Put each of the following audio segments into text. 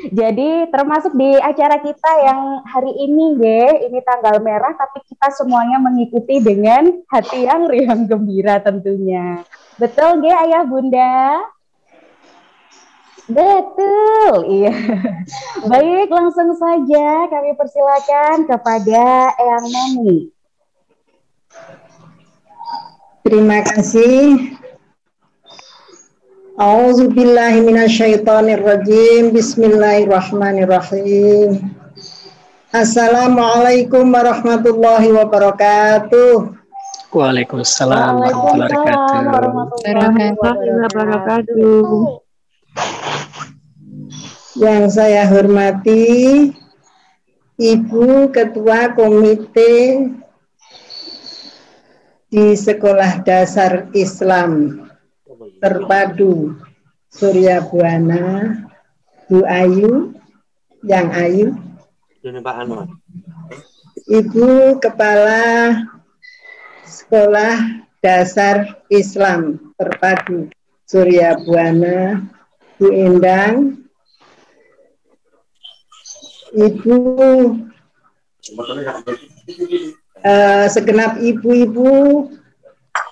Jadi termasuk di acara kita yang hari ini, ini tanggal merah, tapi kita semuanya mengikuti dengan hati yang riang gembira tentunya. Betul, Ayah Bunda? Betul, iya. Baik, langsung saja kami persilakan kepada Eyang Neni. Terima kasih. A'udzubillahi minasyaitonirrajim. Bismillahirrahmanirrahim. Assalamualaikum warahmatullahi wabarakatuh. Waalaikumsalam warahmatullahi wabarakatuh. Yang saya hormati Ibu Ketua Komite di Sekolah Dasar Islam Terpadu Surya Buana, Bu Ayu, Yang Ayu, Ibu Kepala Sekolah Dasar Islam Terpadu Surya Buana, Bu Endang, Ibu segenap ibu-ibu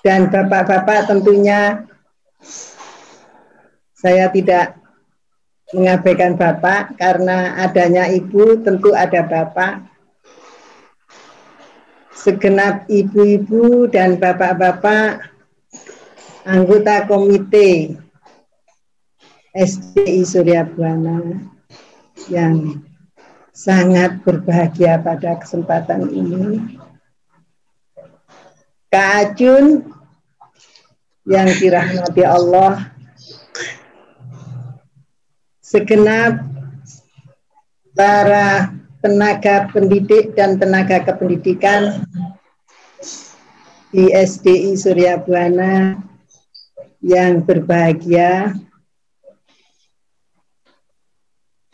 dan bapak-bapak, tentunya saya tidak mengabaikan bapak karena adanya ibu tentu ada bapak. Segenap ibu-ibu dan bapak-bapak anggota komite SDI Surya Buana yang sangat berbahagia pada kesempatan ini. Kak Ajun yang dirahmati Allah, segenap para tenaga pendidik dan tenaga kependidikan di SDI Surya Buana yang berbahagia,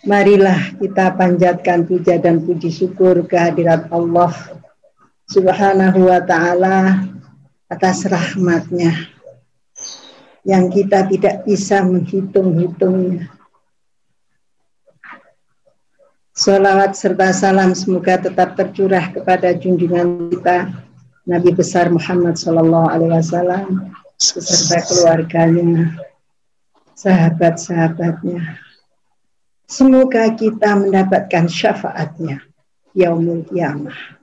marilah kita panjatkan puja dan puji syukur kehadirat Allah Subhanahu wa ta'ala atas rahmatnya yang kita tidak bisa menghitung-hitungnya. Sholawat serta salam semoga tetap tercurah kepada junjungan kita Nabi besar Muhammad SAW beserta keluarganya, sahabat-sahabatnya. Semoga kita mendapatkan syafaatnya yaumul qiyamah.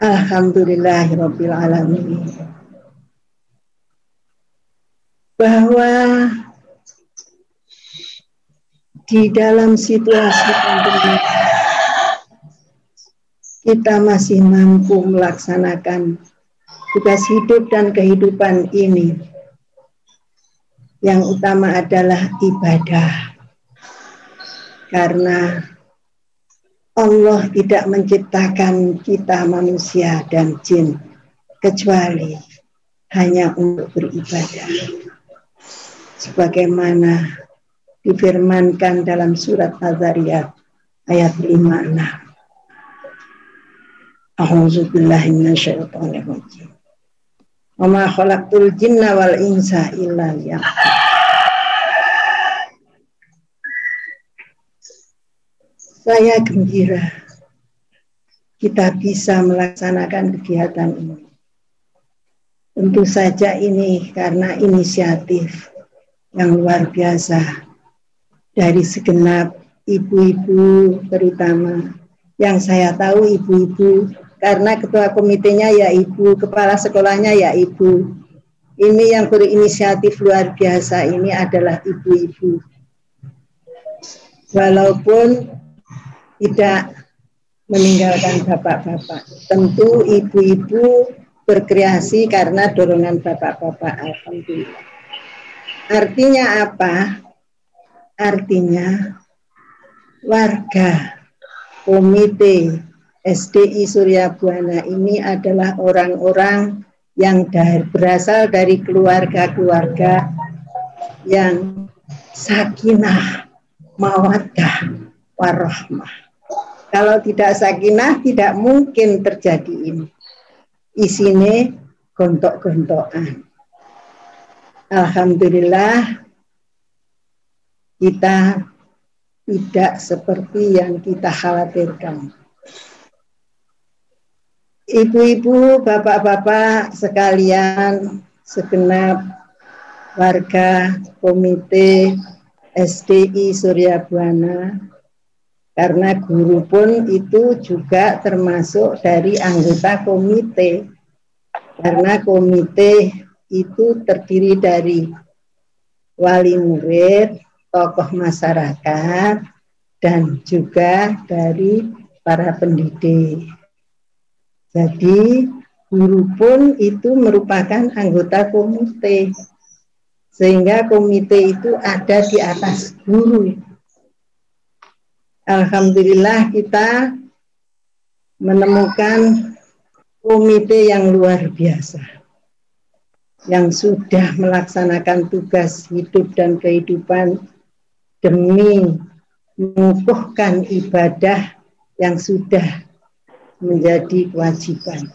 Alhamdulillahirabbil alamin. Bahwa di dalam situasi pandemi kita masih mampu melaksanakan tugas hidup dan kehidupan ini. Yang utama adalah ibadah. Karena Allah tidak menciptakan kita manusia dan jin kecuali hanya untuk beribadah. Sebagaimana difirmankan dalam surat Az-Zariyat ayat 56. A'udzubillahi minasyaitonir rajim. Wa ma khalaqtul jinna wal insa illa liya'budun. Saya gembira kita bisa melaksanakan kegiatan ini. Tentu saja ini karena inisiatif yang luar biasa dari segenap ibu-ibu, terutama yang saya tahu ibu-ibu, karena ketua komitenya ya ibu, kepala sekolahnya ya ibu. Ini yang berinisiatif luar biasa ini adalah ibu-ibu. Walaupun tidak meninggalkan bapak-bapak, tentu ibu-ibu berkreasi karena dorongan bapak-bapak. Alhamdulillah. Artinya apa? Artinya warga komite SDI Surya Buana ini adalah orang-orang yang berasal dari keluarga-keluarga yang sakinah, mawaddah, warahmah. Kalau tidak sakinah tidak mungkin terjadi ini. Isine gontok-gontokan. Alhamdulillah kita tidak seperti yang kita khawatirkan. Ibu-ibu, bapak-bapak sekalian, segenap warga komite SDI Surya Buana, karena guru pun itu juga termasuk dari anggota komite, karena komite itu terdiri dari wali murid, tokoh masyarakat, dan juga dari para pendidik. Jadi guru pun itu merupakan anggota komite, sehingga komite itu ada di atas guru. Alhamdulillah kita menemukan komite yang luar biasa, yang sudah melaksanakan tugas hidup dan kehidupan demi mengukuhkan ibadah yang sudah menjadi kewajiban.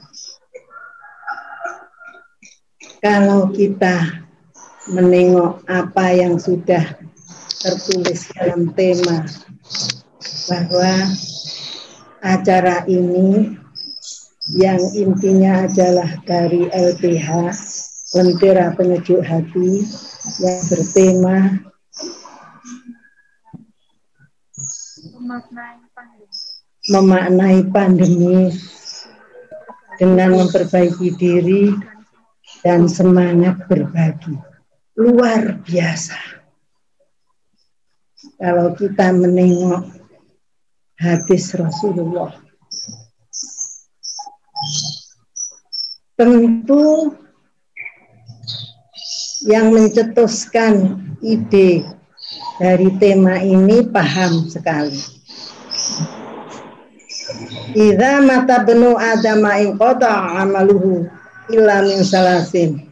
Kalau kita menengok apa yang sudah tertulis dalam tema bahwa acara ini yang intinya adalah dari LPH, Lentera Penyejuk Hati, yang bertema memaknai pandemi dengan memperbaiki diri dan semangat berbagi. Luar biasa. Kalau kita menengok hadis Rasulullah, tentu yang mencetuskan ide dari tema ini paham sekali. Idza mata benu adama in qata amaluhu illa min salasin.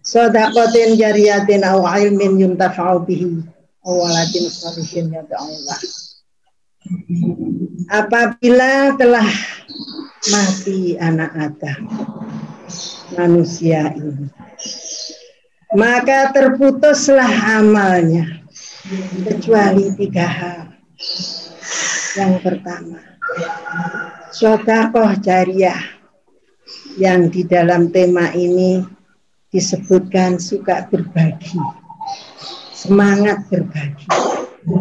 Shadaqatin jariyatin aw ilmin yuntafa'u bihi aw waladin shalihin yad'ullah. Apabila telah mati anak Adam, manusia ini, maka terputuslah amalnya kecuali 3 hal. Yang pertama, sedekah jariyah, yang di dalam tema ini disebutkan suka berbagi, semangat berbagi,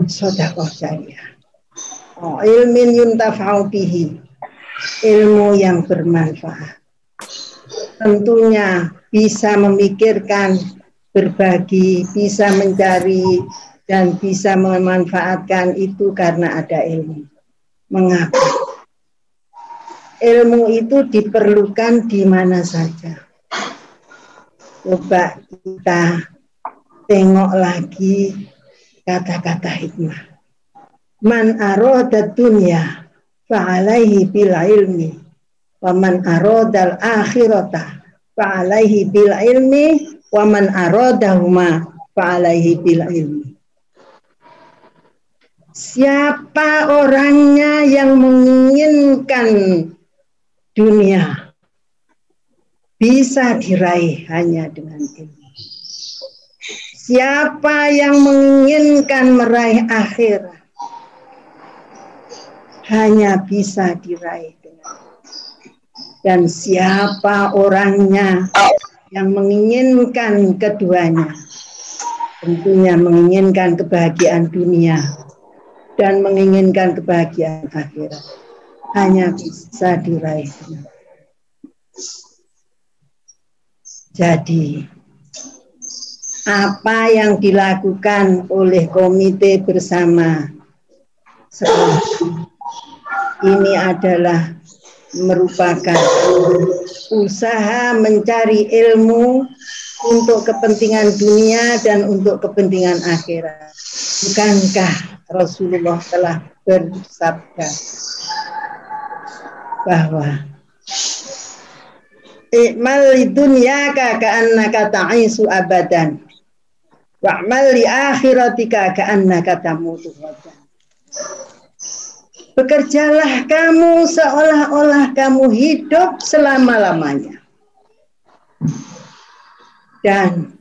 sedekah jariyah. Ilmin yuntafa'u bihi, ilmu yang bermanfaat. Tentunya bisa memikirkan, berbagi, bisa mencari, dan bisa memanfaatkan itu karena ada ilmu. Mengapa? Ilmu itu diperlukan di mana saja. Coba kita tengok lagi kata-kata hikmah. Man arada dunya fa'alaihi bil ilmi wa man arada al-akhirata fa'alaihi bil ilmi wa man aradahuma fa'alaihi bil ilmi. Siapa orangnya yang menginginkan dunia bisa diraih hanya dengan ilmu. Siapa yang menginginkan meraih akhirat hanya bisa diraih dengan ilmu. Dan siapa orangnya yang menginginkan keduanya, tentunya menginginkan kebahagiaan dunia dan menginginkan kebahagiaan akhirat, hanya bisa diraih. Jadi, apa yang dilakukan oleh komite bersama sekolah ini adalah merupakan usaha mencari ilmu untuk kepentingan dunia dan untuk kepentingan akhirat. Bukankah Rasulullah telah bersabda bahwa i'mal li dunyaka ka'annaka ta'isu abadan wa'mal li akhiratika ka'annaka tamutu ghadan. Bekerjalah kamu seolah-olah kamu hidup selama-lamanya, dan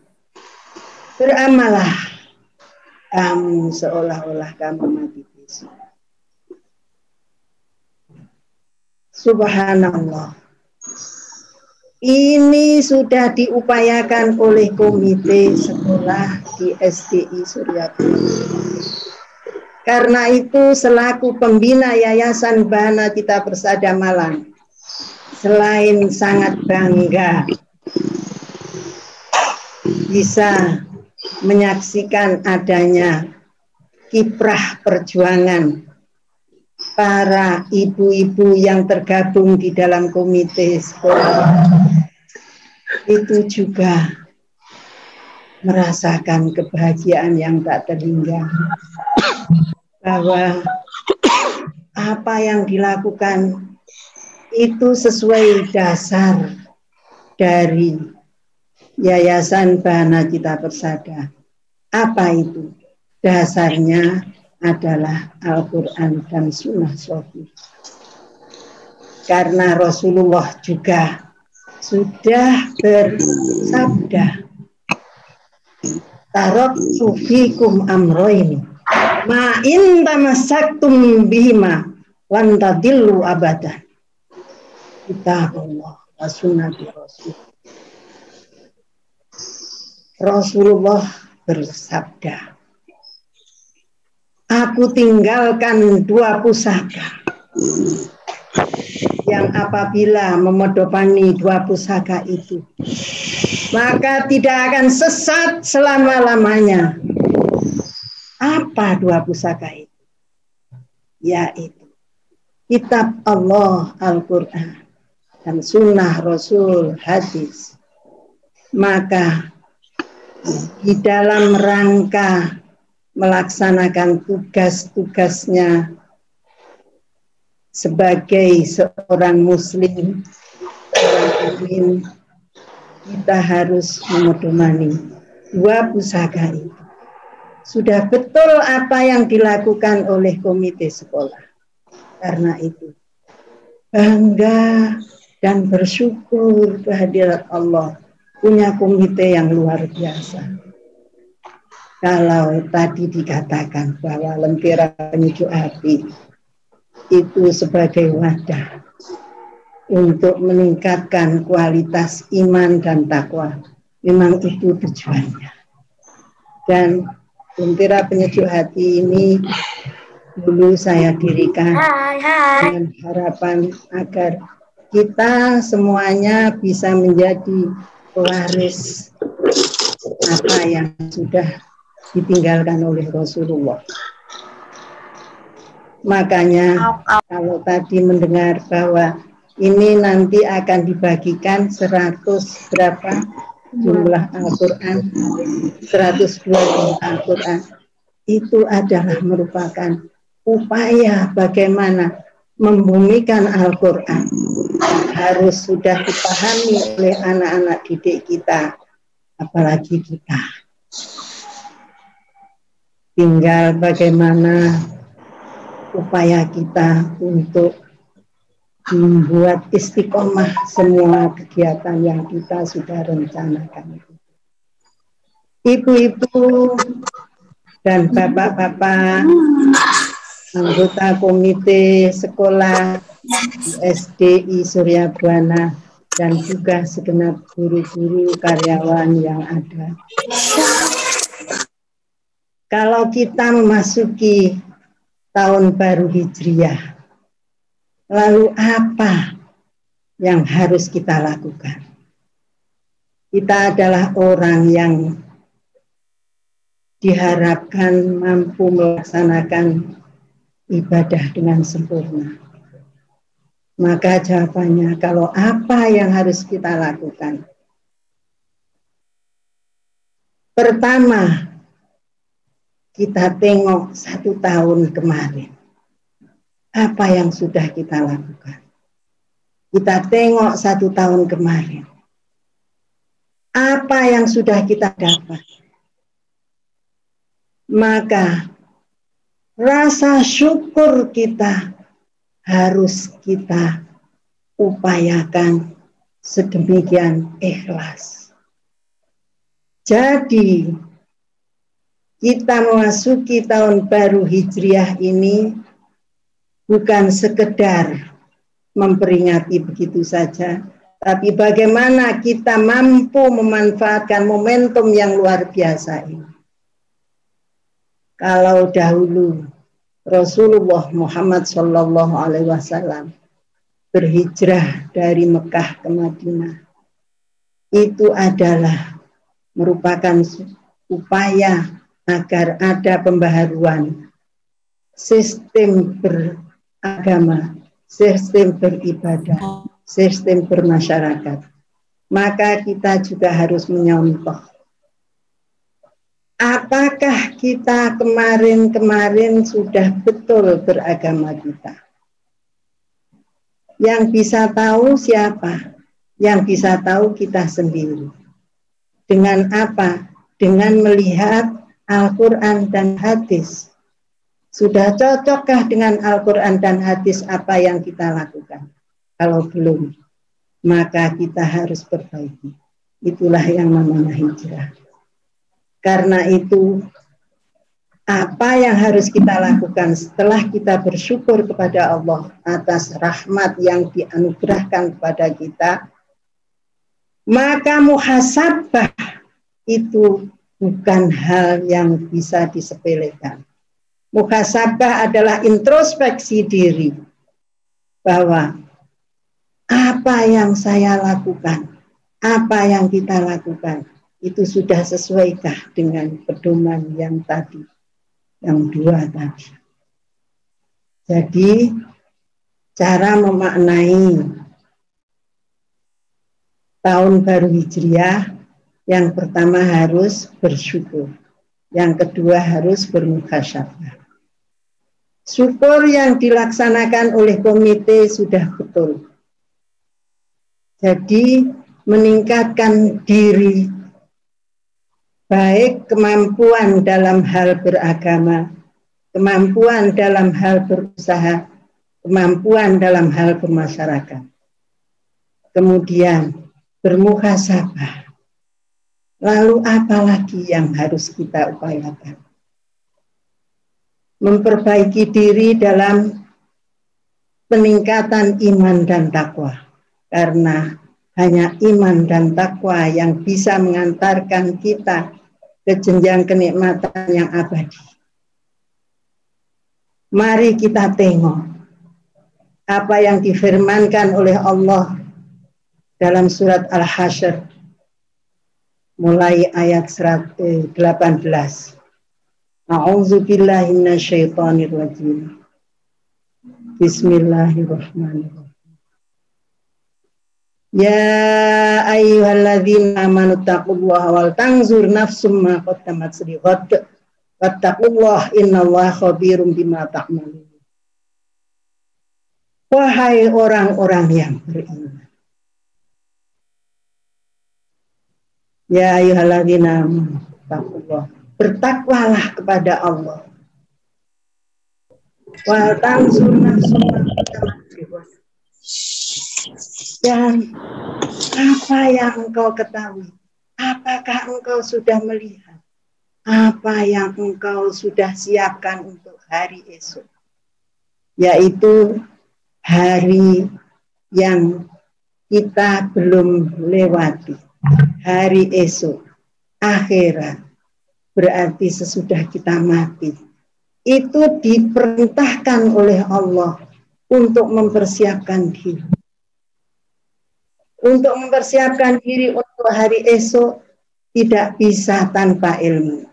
beramallah kamu seolah-olah kamu mati besok. Subhanallah. Ini sudah diupayakan oleh komite sekolah di SDI Suryapura. Karena itu selaku pembina Yayasan Bahana Cita Persada Malang, selain sangat bangga bisa menyaksikan adanya kiprah perjuangan para ibu-ibu yang tergabung di dalam komite sekolah, itu juga merasakan kebahagiaan yang tak terhingga bahwa apa yang dilakukan itu sesuai dasar dari Yayasan Bahana Cita Persada. Apa itu? Dasarnya adalah Al-Quran dan Sunnah Shahih. Karena Rasulullah juga sudah bersabda, taraktu fikum amroini ma in tamassaktum bihima lan tadillu abadan. Kitabullah wa sunnati Rasul. Rasulullah bersabda, aku tinggalkan dua pusaka yang apabila memedopani dua pusaka itu, maka tidak akan sesat selama-lamanya. Apa dua pusaka itu? Yaitu kitab Allah Al-Quran dan sunnah Rasul hadis. Maka di dalam rangka melaksanakan tugas-tugasnya sebagai seorang muslim, kita harus memedomani dua pusaka itu. Sudah betul apa yang dilakukan oleh komite sekolah. Karena itu bangga dan bersyukur kehadirat Allah punya komite yang luar biasa. Kalau tadi dikatakan bahwa Lentera Penyejuk Hati itu sebagai wadah untuk meningkatkan kualitas iman dan takwa, memang itu tujuannya. Dan Lentera Penyejuk Hati ini dulu saya dirikan dengan harapan agar kita semuanya bisa menjadi pewaris apa yang sudah ditinggalkan oleh Rasulullah. Makanya kalau tadi mendengar bahwa ini nanti akan dibagikan 100 berapa jumlah Al-Quran, 102 Al-Quran, itu adalah merupakan upaya bagaimana membumikan Al-Quran. Harus sudah dipahami oleh anak-anak didik kita, apalagi kita. Tinggal bagaimana upaya kita untuk membuat istiqomah semua kegiatan yang kita sudah rencanakan. Ibu-ibu dan bapak-bapak anggota komite sekolah SDI Suryabwana dan juga segenap guru-guru karyawan yang ada. Kalau kita memasuki tahun baru Hijriah, lalu apa yang harus kita lakukan? Kita adalah orang yang diharapkan mampu melaksanakan ibadah dengan sempurna. Maka jawabannya, kalau apa yang harus kita lakukan? Pertama, kita tengok 1 tahun kemarin. Apa yang sudah kita lakukan? Kita tengok 1 tahun kemarin. Apa yang sudah kita dapat? Maka rasa syukur kita harus kita upayakan sedemikian ikhlas. Jadi kita memasuki tahun baru Hijriah ini bukan sekedar memperingati begitu saja, tapi bagaimana kita mampu memanfaatkan momentum yang luar biasa ini. Kalau dahulu Rasulullah Muhammad SAW berhijrah dari Mekah ke Madinah, itu adalah merupakan upaya agar ada pembaharuan sistem beragama, sistem beribadah, sistem bermasyarakat. Maka kita juga harus menyontoh. Apakah kita kemarin sudah betul beragama kita? Yang bisa tahu siapa? Yang bisa tahu kita sendiri. Dengan apa? Dengan melihat Al-Quran dan hadis. Sudah cocokkah dengan Al-Quran dan hadis apa yang kita lakukan? Kalau belum, maka kita harus perbaiki. Itulah yang namanya hijrah. Karena itu, apa yang harus kita lakukan setelah kita bersyukur kepada Allah atas rahmat yang dianugerahkan kepada kita, maka muhasabah itu bukan hal yang bisa disepelekan. Muhasabah adalah introspeksi diri bahwa apa yang saya lakukan, apa yang kita lakukan, itu sudah sesuaikah dengan pedoman yang tadi, yang dua tadi. Jadi cara memaknai tahun baru Hijriah, yang pertama harus bersyukur, yang kedua harus bermuhasabah. Syukur yang dilaksanakan oleh komite sudah betul. Jadi meningkatkan diri, baik kemampuan dalam hal beragama, kemampuan dalam hal berusaha, kemampuan dalam hal bermasyarakat. Kemudian bermuhasabah. Lalu apa lagi yang harus kita upayakan? Memperbaiki diri dalam peningkatan iman dan takwa. Karena hanya iman dan takwa yang bisa mengantarkan kita ke jenjang kenikmatan yang abadi. Mari kita tengok apa yang difirmankan oleh Allah dalam surat Al-Hasyr mulai ayat 18. A'udzubillahi minasyaitonirrajim. Bismillahirrahmanirrahim. Ya ayyuhalladzina amanu taqullaha wal tanzur nafsum ma qaddamat lighad wattaqullaha innallaha khabirum bima ta'malun. Wahai orang-orang yang beriman. Ya ayyuhalladzina amanu taqullaha, bertakwalah kepada Allah. Wal tanzur nafsum ma qaddamat lighad. Dan apa yang engkau ketahui? Apakah engkau sudah melihat apa yang engkau sudah siapkan untuk hari esok? Yaitu hari yang kita belum lewati. Hari esok, akhirat, berarti sesudah kita mati. Itu diperintahkan oleh Allah untuk mempersiapkan diri. Untuk mempersiapkan diri untuk hari esok tidak bisa tanpa ilmu.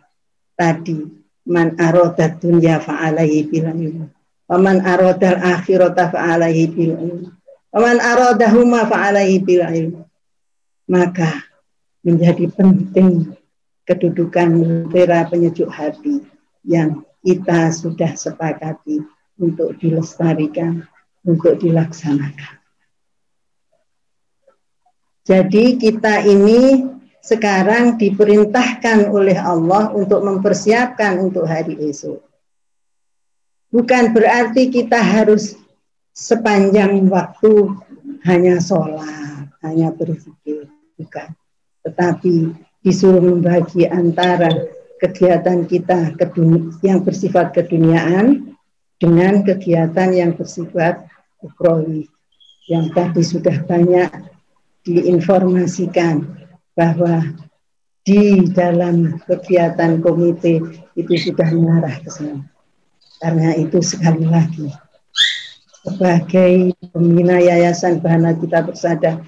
Tadi, man arodat dunya fa'alaihi bil ilmi, wa man arodal akhirata fa'alaihi bil ilmi, wa man arodahuma fa'alaihi bil ilmi. Maka menjadi penting kedudukan mutiara penyejuk hati yang kita sudah sepakati untuk dilestarikan, untuk dilaksanakan. Jadi kita ini sekarang diperintahkan oleh Allah untuk mempersiapkan untuk hari esok. Bukan berarti kita harus sepanjang waktu hanya sholat, hanya berzikir, bukan. Tetapi disuruh membagi antara kegiatan kita yang bersifat keduniaan dengan kegiatan yang bersifat ukhrawi. Yang tadi sudah banyak diinformasikan bahwa di dalam kegiatan komite itu sudah mengarah ke sana. Karena itu sekali lagi, sebagai pembina Yayasan Bahana Kita Bersada,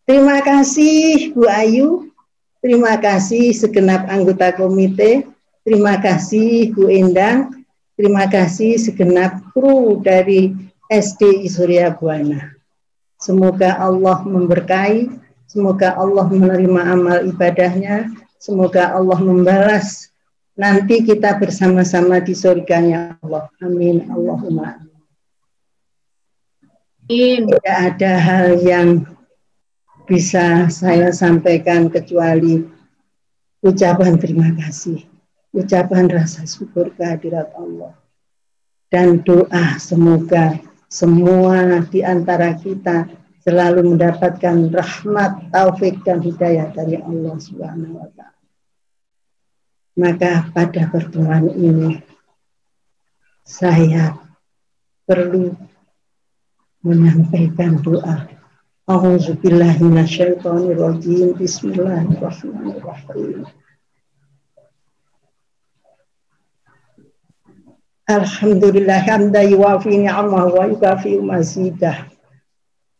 terima kasih Bu Ayu, terima kasih segenap anggota komite, terima kasih Bu Endang, terima kasih segenap kru dari SD Surya Buana. Semoga Allah memberkahi, semoga Allah menerima amal ibadahnya, semoga Allah membalas nanti kita bersama-sama di surganya Allah. Amin. Allahumma amin. Tidak ada hal yang bisa saya sampaikan kecuali ucapan terima kasih, ucapan rasa syukur kehadirat Allah, dan doa semoga semua di antara kita selalu mendapatkan rahmat, taufik, dan hidayah dari Allah Subhanahu wa Ta'ala. Maka pada pertemuan ini saya perlu menyampaikan doa. A'udzubillahi minasyaitonirrajim. Bismillahirrahmanirrahim. Alhamdulillah hamdan yuwafi ni'amahu wa yukafi mazidah.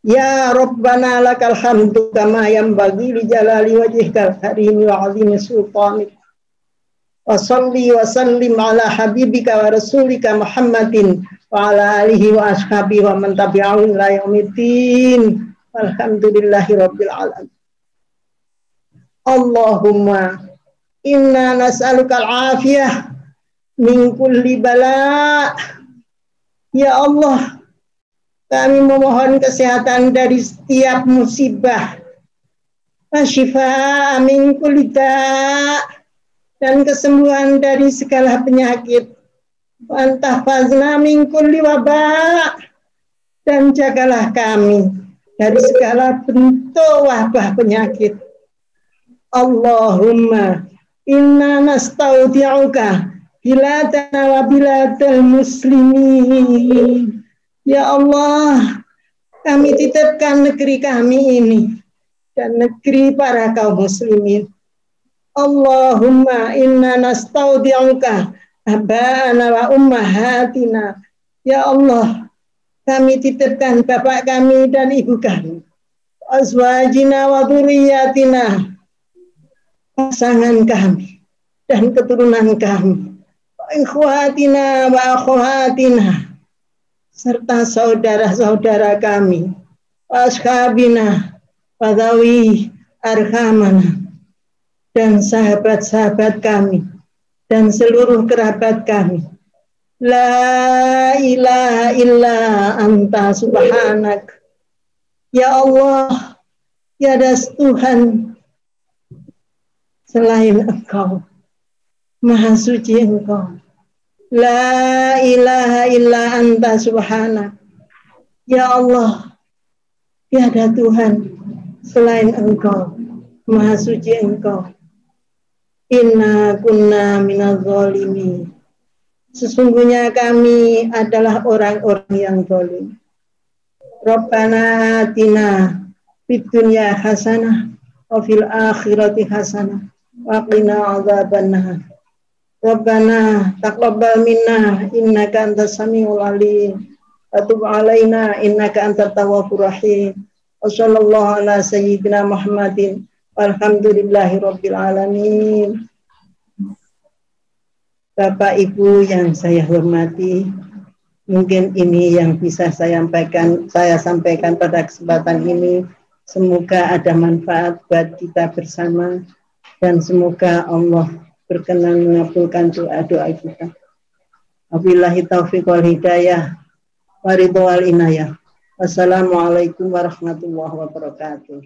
Ya Rabbana lakal hamdu kama yanbaghi li jalali wajhikal karim wa 'azimi sultanik. Wa salli wa sallim ala habibika wa rasulika Muhammadin wa ala alihi wa ashabihi wa man tabi'ahum ila yaumiddin. Alhamdulillahi rabbil alamin. Allahumma inna nas'aluka al-afiyah min kulli bala. Ya Allah, kami memohon kesehatan dari setiap musibah, wa syifa min kulli da', dan kesembuhan dari segala penyakit, wa antahfazna min kulli waba', dan jagalah kami dari segala bentuk wabah penyakit. Allahumma inna nastaudi'uka biladana wa biladal muslimin. Ya Allah, kami titipkan negeri kami ini dan negeri para kaum muslimin. Allahumma inna nastaudi'uka abana wa ummahatina. Ya Allah, kami titipkan bapak kami dan ibu kami, azwajina wa dzurriyyatina, pasangan kami dan keturunan kami, ikhwatina wa akhwatina, serta saudara-saudara kami, ashabina wa dzawi arhamana, dan sahabat-sahabat kami dan seluruh kerabat kami. La ilaha illa anta subhanak. Ya Allah, tiada Tuhan selain Engkau, Maha Suci Engkau. La ilaha illa anta subhanak. Ya Allah, tiada Tuhan selain Engkau, Maha Suci Engkau. Inna kunna minadz zalimin. Sesungguhnya kami adalah orang-orang yang zalim. Rabbana atina fid dunya hasanah wa fil akhirati hasanah wa qina adzabannar. Rabbana taqabbal minna innaka antas samiul alim wa tub alaina innaka antat tawwabur rahim. Wa sallallahu ala sayyidina Muhammadin walhamdulillahi rabbil alamin. Bapak Ibu yang saya hormati, mungkin ini yang bisa saya sampaikan pada kesempatan ini. Semoga ada manfaat buat kita bersama dan semoga Allah berkenan mengabulkan doa-doa kita. Wabillahi taufiq wal hidayah wa ridha wal inayah. Wassalamualaikum warahmatullahi wabarakatuh.